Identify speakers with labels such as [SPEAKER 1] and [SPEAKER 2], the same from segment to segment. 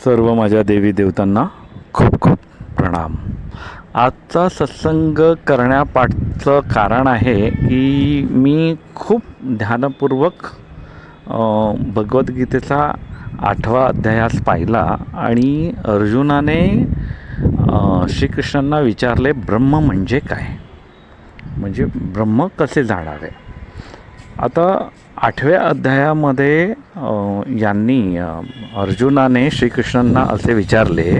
[SPEAKER 1] सर्व माझ्या देवी देवतांना खूप खूप प्रणाम. आजचा सत्संग करण्यापाठचं कारण आहे की मी खूप ध्यानपूर्वक भगवद्गीतेचा 8वा अध्यायास पाहिला आणि अर्जुनाने श्रीकृष्णांना विचारले ब्रह्म म्हणजे काय, म्हणजे ब्रह्म कसे जाणावे. आता 8व्या अध्यायामध्ये यांनी अर्जुनाने श्रीकृष्णांना असे विचारले.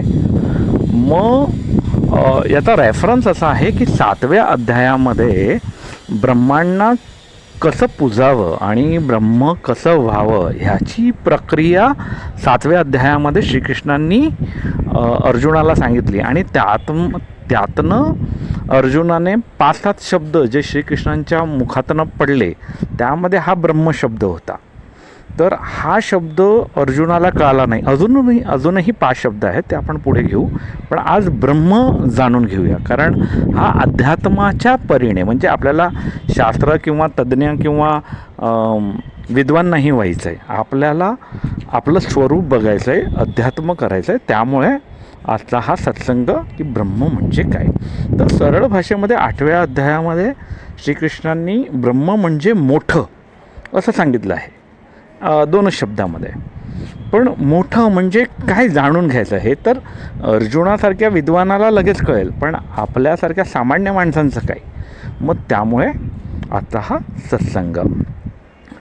[SPEAKER 1] मग याचा रेफरन्स असा आहे की 7व्या अध्यायामध्ये ब्रह्मांना कसं पूजावं आणि ब्रह्म कसं व्हावं ह्याची प्रक्रिया 7व्या अध्यायामध्ये श्रीकृष्णांनी अर्जुनाला सांगितली आणि त्यातनं अर्जुनाने 5-7 शब्द जे श्रीकृष्णांच्या मुखातनं पडले त्यामध्ये हा ब्रह्म शब्द होता. तर हा शब्द अर्जुनाला कळाला नाही. अजूनही 5 शब्द आहेत, ते आपण पुढे घेऊ. पण आज ब्रह्म जाणून घेऊया, कारण हा अध्यात्माच्या परीने, म्हणजे आपल्याला शास्त्र किंवा तज्ज्ञ किंवा विद्वान नाही व्हायचं आहे, आपल्याला आपलं स्वरूप बघायचं आहे, अध्यात्म करायचं आहे. त्यामुळे आजचा हा सत्संग की ब्रह्म म्हणजे काय. तर सरळ भाषेमध्ये 8व्या अध्यायामध्ये श्रीकृष्णांनी ब्रह्म म्हणजे मोठं असं सांगितलं आहे, 2 शब्दामध्ये. पण मोठं म्हणजे काय जाणून घ्यायचं हे तर अर्जुनासारख्या विद्वानाला लगेच कळेल, पण आपल्यासारख्या सामान्य माणसांचं काय. मग त्यामुळे आता हा सत्संग.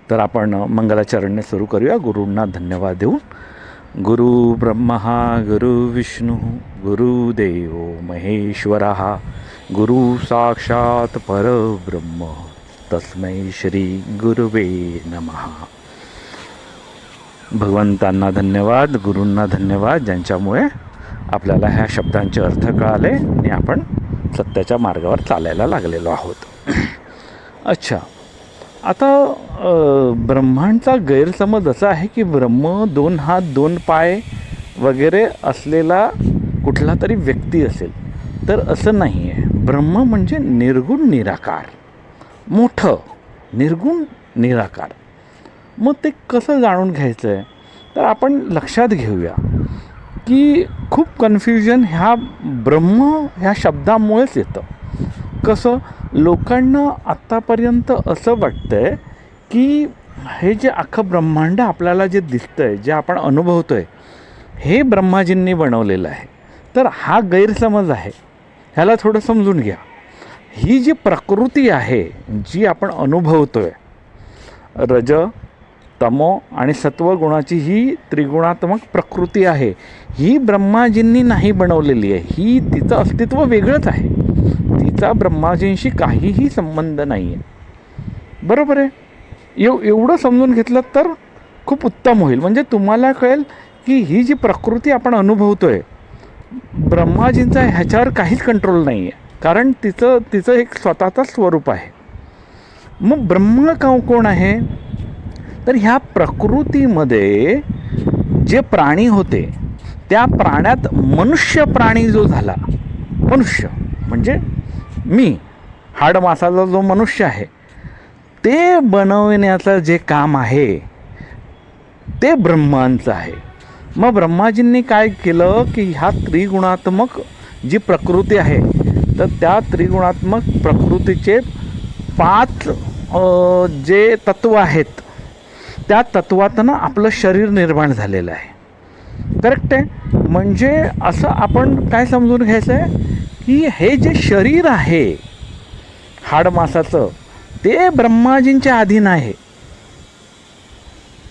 [SPEAKER 1] तर आपण मंगलाचरणने सुरू करूया, गुरूंना धन्यवाद देऊन. गुरु ब्रह्मा गुरु विष्णू गुरुदेव महेश्वरः गुरु साक्षात परब्रह्म तस्मै श्री गुरुवे नमः. भगवंतांना धन्यवाद, गुरूंना धन्यवाद, ज्यांच्यामुळे आपल्याला ह्या शब्दांचे अर्थ कळाले आणि आपण सत्याच्या मार्गावर चालायला लागलेलो आहोत. अच्छा, आता ब्रह्मांचा गैरसमज असा आहे की ब्रह्म 2 हात 2 पाय वगैरे असलेला कुठला तरी व्यक्ती असेल. तर असं नाही आहे. ब्रह्म म्हणजे निर्गुण निराकार, मोठं निर्गुण निराकार. मग ते कसं जाणून घ्यायचं आहे तर आपण लक्षात घेऊया की खूप कन्फ्युजन ह्या ब्रह्म ह्या शब्दामुळेच येतं. कसं, लोकांना आत्तापर्यंत असं वाटतं आहे की हे जे अख्खं ब्रह्मांड आपल्याला जे दिसतं आहे, जे आपण अनुभवतो आहे, हे ब्रह्माजींनी बनवलेलं आहे. तर हा गैरसमज आहे, ह्याला थोडं समजून घ्या. ही जी प्रकृती आहे जी आपण अनुभवतो आहे, रज तमो आणि सत्वगुणाची ही त्रिगुणात्मक प्रकृती आहे, ही ब्रह्माजींनी नाही बनवलेली आहे. ही तिचं अस्तित्व वेगळंच आहे, तिचा ब्रह्माजींशी काहीही संबंध नाही आहे. बरोबर आहे. एवढं समजून घेतलं तर खूप उत्तम होईल. म्हणजे तुम्हाला कळेल की ही जी प्रकृती आपण अनुभवतो आहे, ब्रह्माजींचा ह्याच्यावर काहीच कंट्रोल नाही आहे, कारण तिचं एक स्वतःचं स्वरूप आहे. मग ब्रह्म कोण आहे तर ह्या प्रकृतीमध्ये जे प्राणी होते त्या प्राण्यात मनुष्य प्राणी जो झाला, मनुष्य म्हणजे मी, हाडमासाचा जो मनुष्य आहे, ते बनवण्याचं जे काम आहे ते ब्रह्मांचं आहे. मग ब्रह्माजींनी काय केलं की ह्या त्रिगुणात्मक जी प्रकृती आहे तर त्या त्रिगुणात्मक प्रकृतीचे 5 जे तत्व आहेत त्या तत्वातनं आपलं शरीर निर्माण झालेलं आहे. करेक्ट आहे. म्हणजे असं आपण काय समजून घ्यायचं आहे की हे जे शरीर आहे हाडमासाचं ते ब्रह्माजींच्या अधीन आहे,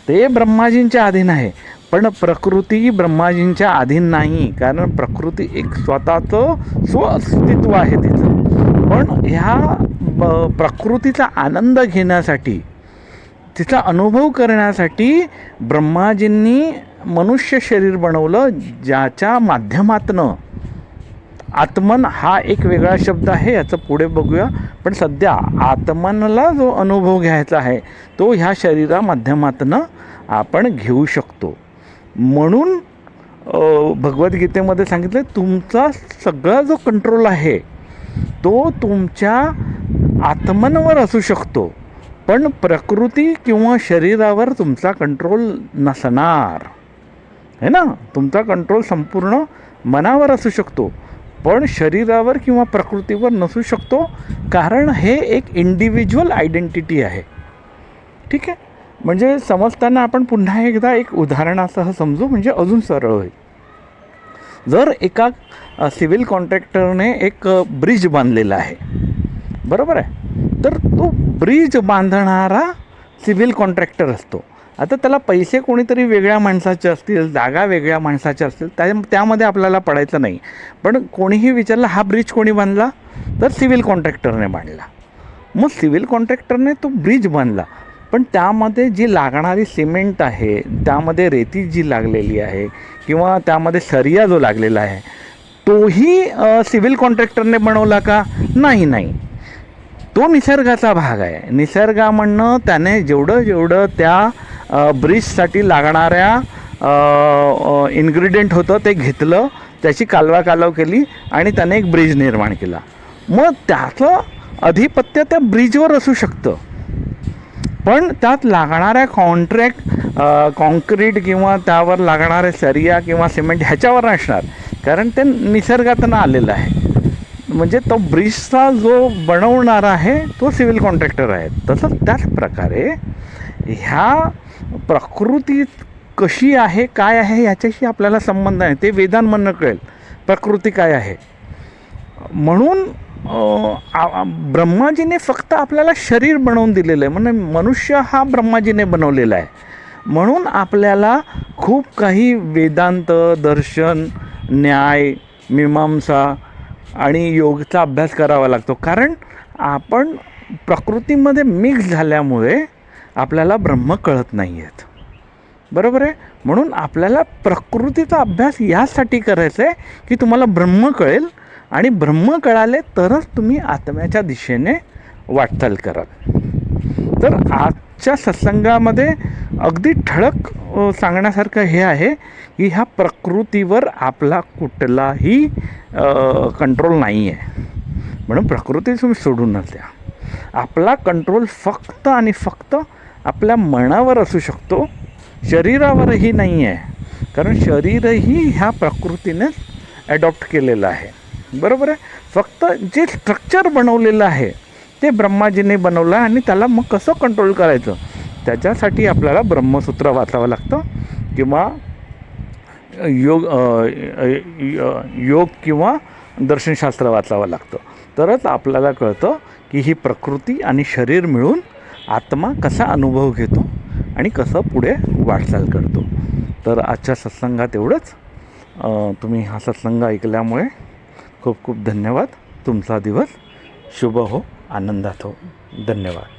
[SPEAKER 1] ते ब्रह्माजींच्या अधीन आहे. पण प्रकृती ब्रह्माजींच्या अधीन नाही, कारण प्रकृती एक स्वतःचं अस्तित्व आहे तिचं. पण ह्या प्रकृतीचा आनंद घेण्यासाठी, तिचा अनुभव करण्यासाठी ब्रह्माजींनी मनुष्य शरीर बनवलं, ज्याच्या माध्यमातनं आत्मन हा एक वेगळा शब्द आहे, याचं पुढे बघूया. पण सध्या आत्मनला जो अनुभव घ्यायचा आहे तो ह्या शरीरा माध्यमातनं आपण घेऊ शकतो. म्हणून भगवद्गीतेमध्ये सांगितलं तुमचा सगळा जो कंट्रोल आहे तो तुमच्या आत्मनवर असू शकतो, पण प्रकृती किंवा शरीरावर तुमचा कंट्रोल नसणार. है ना. तुमचा कंट्रोल संपूर्ण मनावर असू शकतो, पण शरीरावर किंवा प्रकृतीवर नसू शकतो, कारण हे एक इंडिव्हिज्युअल आयडेंटिटी आहे. ठीक आहे. म्हणजे समजताना आपण पुन्हा एकदा एक उदाहरणासह समजू, म्हणजे अजून सरळ होईल. जर एका सिव्हिल कॉन्ट्रॅक्टरने एक ब्रिज बांधलेला आहे, बरोबर आहे, तर तो ब्रिज बांधणारा सिव्हिल कॉन्ट्रॅक्टर असतो. आता त्याला पैसे कोणीतरी वेगळ्या माणसाचे असतील, जागा वेगळ्या माणसाच्या असतील, त्यामध्ये आपल्याला पडायचं नाही. पण कोणीही विचारलं हा ब्रिज कोणी बांधला, तर सिव्हिल कॉन्ट्रॅक्टरने बांधला. मग सिव्हिल कॉन्ट्रॅक्टरने तो ब्रिज बांधला, पण त्यामध्ये जी लागणारी सिमेंट आहे, त्यामध्ये रेती जी लागलेली आहे, किंवा त्यामध्ये सरिया जो लागलेला आहे, तोही सिव्हिल कॉन्ट्रॅक्टरने बनवला का? नाही. तो निसर्गाचा भाग आहे. निसर्गामधनं त्याने जेवढं त्या ब्रिजसाठी लागणाऱ्या इन्ग्रेडियंट होतं ते घेतलं, त्याची कालवा केली आणि त्याने एक ब्रिज निर्माण केला. मग त्याचं अधिपत्य त्या ब्रिजवर असू शकतं, पण त्यात लागणाऱ्या कॉन्क्रीट किंवा त्यावर लागणारे सरिया किंवा सिमेंट ह्याच्यावर नसणार, कारण ते निसर्गातनं आलेलं आहे. म्हणजे तो ब्रिजचा जो बनवणारा आहे तो सिव्हिल कॉन्ट्रॅक्टर आहे. तसंच त्याच प्रकारे ह्या प्रकृती कशी आहे, काय आहे, ह्याच्याशी आपल्याला संबंध आहे. ते वेदांमधनं कळेल प्रकृती काय आहे. म्हणून ब्रह्माजीने फक्त आपल्याला शरीर बनवून दिलेलं आहे. म्हणजे मनुष्य हा ब्रह्माजीने बनवलेला आहे. म्हणून आपल्याला खूप काही वेदांत, दर्शन, न्याय, मीमांसा आणि योगचा अभ्यास करावा लागतो, कारण आपण प्रकृतीमध्ये मिक्स झाल्यामुळे आपल्याला ब्रह्म कळत नाही आहेत. बरोबर आहे. म्हणून आपल्याला प्रकृतीचा अभ्यास यासाठी करायचा आहे की तुम्हाला ब्रह्म कळेल, आणि ब्रह्म कळाले तरच तुम्ही आत्म्याच्या दिशेने वाटचाल कराल. तर आजच्या सत्संगामध्ये अगदी ठळक सांगण्यासारखं हे आहे की ह्या प्रकृतीवर आपला कुठलाही कंट्रोल नाही आहे. म्हणून प्रकृती तुम्ही सोडूनच द्या. आपला कंट्रोल फक्त आणि फक्त आपल्या मनावर असू शकतो, शरीरावरही नाही आहे, कारण शरीरही ह्या प्रकृतीने ॲडॉप्ट केलेलं आहे. बरोबर आहे. फक्त जे स्ट्रक्चर बनवलेलं आहे ते ब्रह्माजीने बनवलं आहे, आणि त्याला मग कसं कंट्रोल करायचं त्याच्यासाठी आपल्याला ब्रह्मसूत्र वाचावं लागतं, किंवा योग किंवा दर्शनशास्त्र वाचावं लागतं. तरच आपल्याला कळतं की ही प्रकृती आणि शरीर मिळून आत्मा कसा अनुभव घेतो आणि कसं पुढे वाटचाल करतो. तर आजच्या सत्संगात एवढंच. तुम्ही हा सत्संग ऐकल्यामुळे खूप खूप धन्यवाद. तुमचा दिवस शुभ हो, आनंदात हो. धन्यवाद.